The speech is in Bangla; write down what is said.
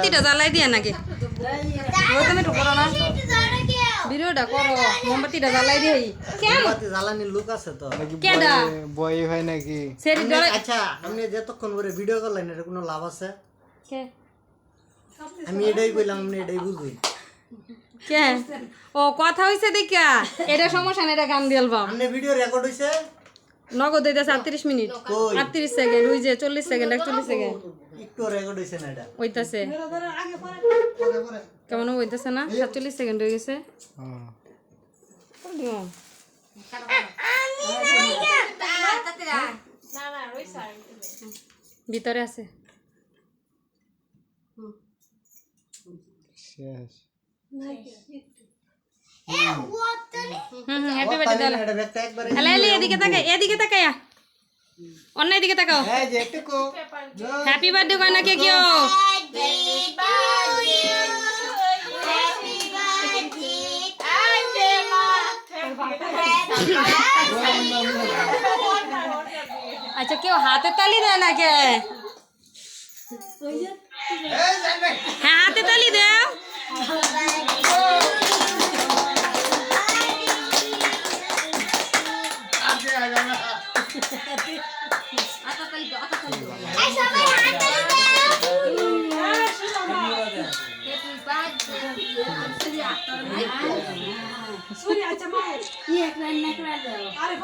মোমবাতিটা জ্বালাই দিয়া নাকি তুমি তো করো না ভিডিওটা করো মোমবাতিটা জ্বালাই দিই মোমবাতি জ্বালানির লোক আছে তো কেডা বই হয় নাকি সেরি ধরে আচ্ছা আপনি যতক্ষণ করে ভিডিও করলেন এর কোনো লাভ আছে কে আমি এটাই কইলাম আপনি এটাই বুঝুন কে ও কথা হইছে দেখা এটা সমস্যা না এটা গান দিলবাম আপনি ভিডিও রেকর্ড হইছে নগদ হইতাছে 38 মিনিট 38 সেকেন্ড ওই যে 40 সেকেন্ড 41 সেকেন্ড একটু রেকর্ড হইছে না এটা হইতাছে কেমন হইতাছে না 47 সেকেন্ড হয়ে গেছে ভিতরে আছে শেষ হ্যাপি বার্থডে দাও এটা ব্যাগটা একবারে এলে এদিকে তাকায়া অন্য এদিকে তাকাও এই যে একটু কো হ্যাপি বার্থডে কয় না কে কিও আচ্ছা কেউ হাতে তালি দেয় না কে হ্যাঁ হাতে তালি দেও Aरे